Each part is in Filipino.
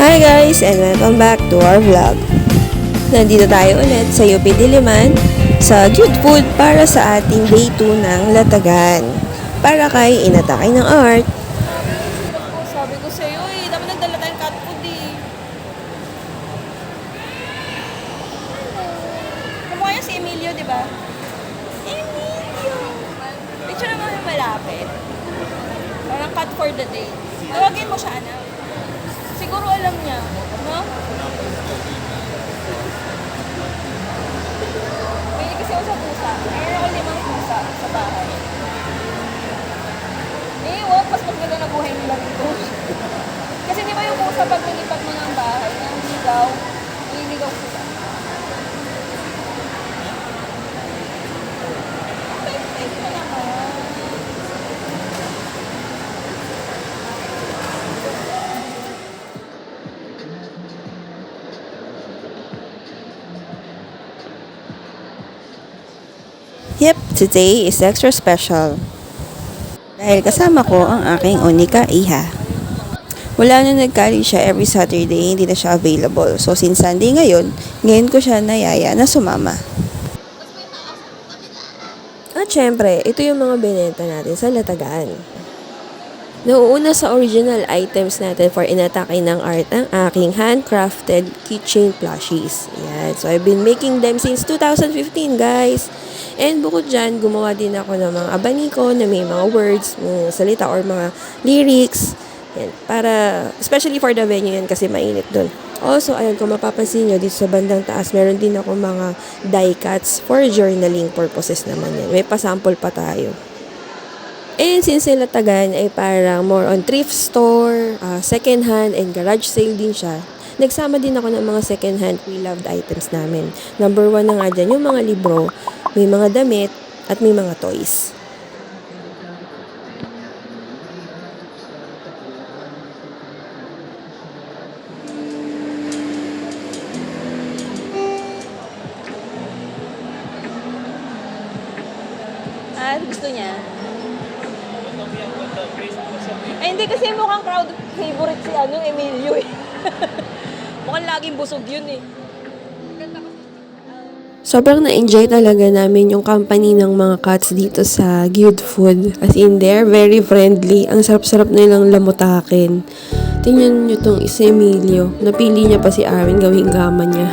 Hi guys and welcome back to our vlog. Nandito tayo ulit sa UP Diliman sa Good Food para sa ating day 2 ng Latagan para kay Inatakay ng Art. Sabi ko sa'yo dapat nagdala tayong cat food Kumukha niya si Emilio, di ba? Emilio! Picture naman yung malapit. Parang cat for the day. Tawagin mo siya, anak. Siguro alam niya, no? Pili kasi ako sa pusa. Meron ako 5 pusa sa bahay. Wag, mas maganda na buhay nila dito. Kasi di ba yung pusa pag nilipat mo ng bahay, nililigaw sila. Pwede na naman. Yep, today is extra special. Dahil kasama ko ang aking unika iha. Wala na nagkali siya every Saturday, hindi na siya available. So since Sunday ngayon ko siya nayaya na sumama. At syempre, ito yung mga binenta natin sa Latagan. Nauuna sa original items natin for Inatakay ng Art ang aking handcrafted keychain plushies. Yan. So I've been making them since 2015 guys. And bukod dyan, gumawa din ako ng mga abaniko na may mga words, mga salita or mga lyrics. Yan. Para, especially for the venue yan kasi mainit dun. Also, ayun, kung mapapansin nyo, dito sa bandang taas, meron din ako mga die cuts for journaling purposes naman yan. May pasample pa tayo. And since Latagan ay parang more on thrift store, second hand, and garage sale din siya, nagsama din ako ng mga second hand pre-loved items namin. Number 1 na nga dyan, yung mga libro, may mga damit, at may mga toys. Gusto niya? Ay, hindi kasi mukhang crowd favorite si Emilio Mukhang laging busog yun Sobrang na-enjoy talaga namin yung company ng mga cats dito sa Good Food. As in, they're very friendly. Ang sarap-sarap nilang lamutakin. Tingnan nyo tong si Emilio. Napili niya pa si Arwin gawing gama niya.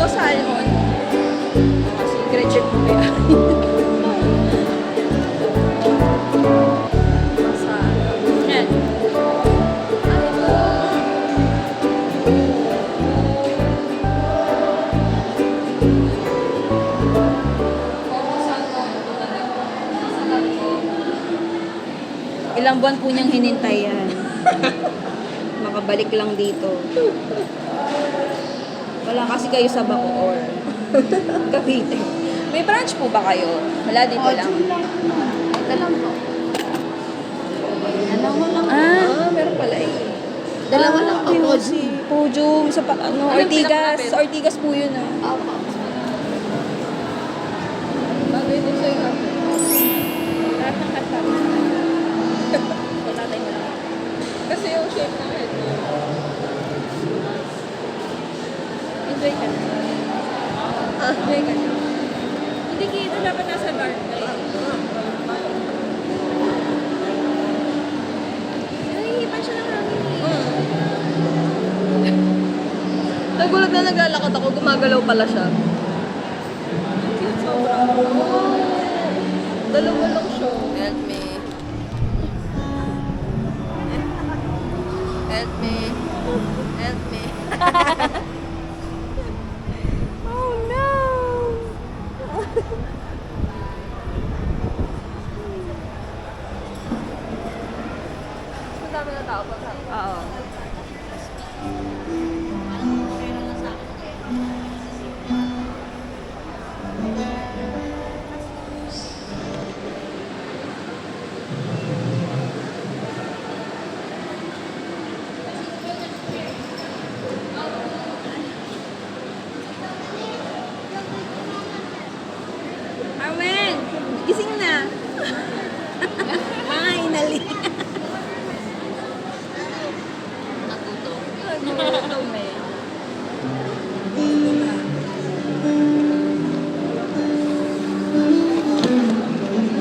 Salmon. Kasi Gretchen mo kaya. Yan. Ilang buwan po niyang hinintay yan. Makabalik lang dito. Wala kasi kayo sa Bacoor. Cavite. May branch po ba kayo? Wala dito lang. Ito lang po. Dalawa lang. Meron pala Dalawa lang po. Si Pujum sa Ortigas. Sa Ortigas po yun Opo. Bagay din sa'yo ka. Lahat ng kasama. Tatay mo lang. Kasi yung shape ng head mo. Enjoy ka na. Enjoy ka na. Hindi kita dapat nasa dark light. Nahihipan siya ng hangin Nagulat na naglalakad ako, gumagalaw pala siya. Dalawa lang siya. Help me. Help me. Help me. Oh no! Madami na tao pa. Oo. Arwen! Gising na! Mga inali. Nagutom eh.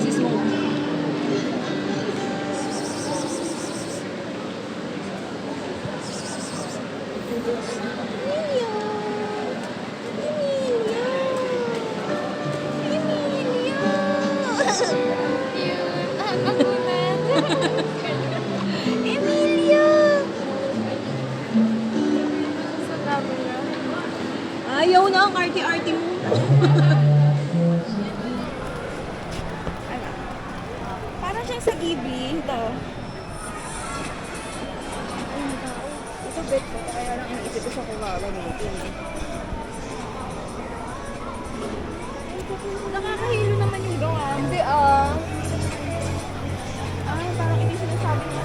Si Smoke. Ayaw na ang arty-arty mo. Parang siyang sa Ghibli. Ito. Ito bet ko. Kaya lang iniisip ko sa kawawa nito. Nakakahilo naman yung gawa. Hindi parang hindi sinasabi niya.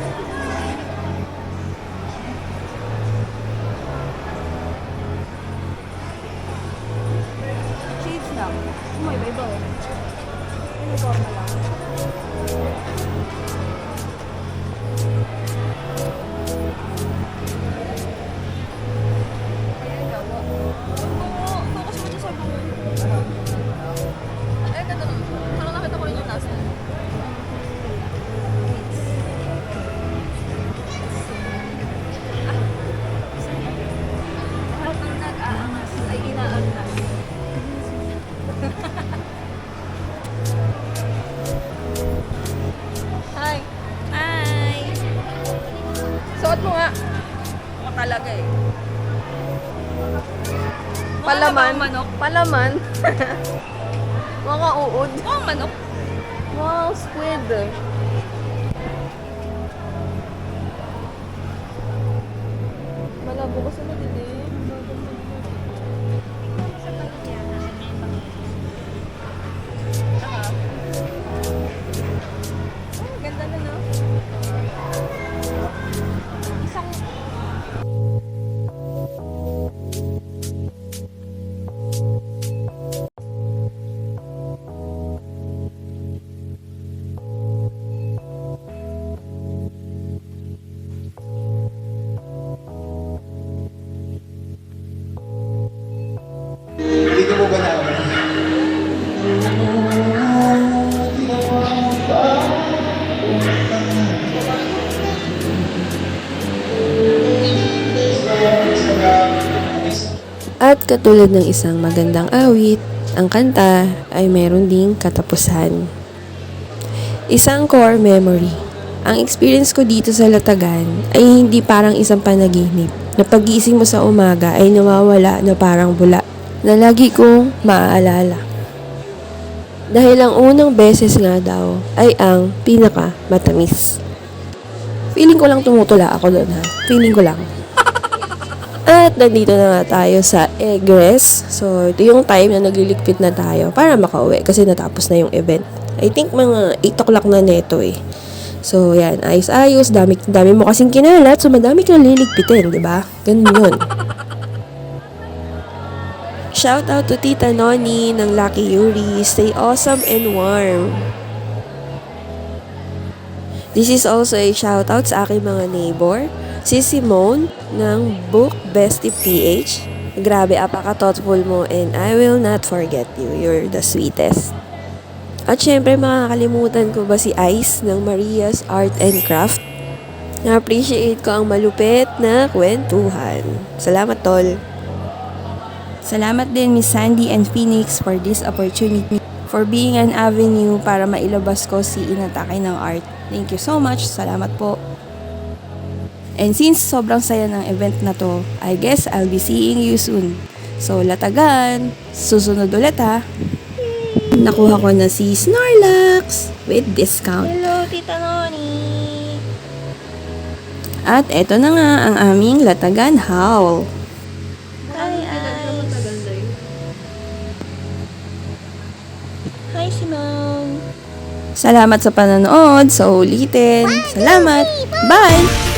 Shades lang. May iba oh. Uniform na lang. Ayan gawa. Focus mo dyan sa buo. Eh, ganda naman. Parang nakita ko rin yung last time. Lahat ng nag-aangas ay inaangas. Hi! Hi! Suot mo nga. Ako talaga eh. Palaman. Manok. Palaman. Mga uod. Oh, manok. Wow, squid. Malabo kasi madilim. Ganda na no? Isang... Hindi mo ba naman? At katulad ng isang magandang awit, ang kanta ay meron ding katapusan. Isang core memory. Ang experience ko dito sa Latagan ay hindi parang isang panaginip na pag-iising mo sa umaga ay nawawala na parang bula na lagi kong maaalala. Dahil ang unang beses nga daw ay ang pinaka matamis. Feeling ko lang tumutula ako doon ha. Feeling ko lang. At nandito na nga tayo sa egress. So, ito yung time na nagliligpit na tayo para makauwi kasi natapos na yung event. I think mga 8 o'clock na neto eh. So, yan. Ayos-ayos. Dami mo kasing kinalat. So, madami kang liligpitin, di ba? Ganun yun. Shout out to Tita Noni ng Lucky Yuri. Stay awesome and warm. This is also a shout out sa aking mga neighbor. Si Simone ng Book Bestie PH. Grabe, apaka-thoughtful mo and I will not forget you. You're the sweetest. At syempre, makakalimutan ko ba si Ice ng Maria's Art and Craft? Na-appreciate ko ang malupit na kwentuhan. Salamat, tol. Salamat din Miss Sandy and Phoenix for this opportunity, for being an avenue para mailabas ko si Inatake ng Art. Thank you so much. Salamat po. And since sobrang saya ng event na to, I guess I'll be seeing you soon. So, Latagan, susunod ulit ha. Nakuha ko na si Snorlax with discount. Hello, Tita Noni! At eto na nga ang aming latagan haul. Hi, Hi, Simone. Salamat sa panonood. Sa ulitin. Salamat. Bye!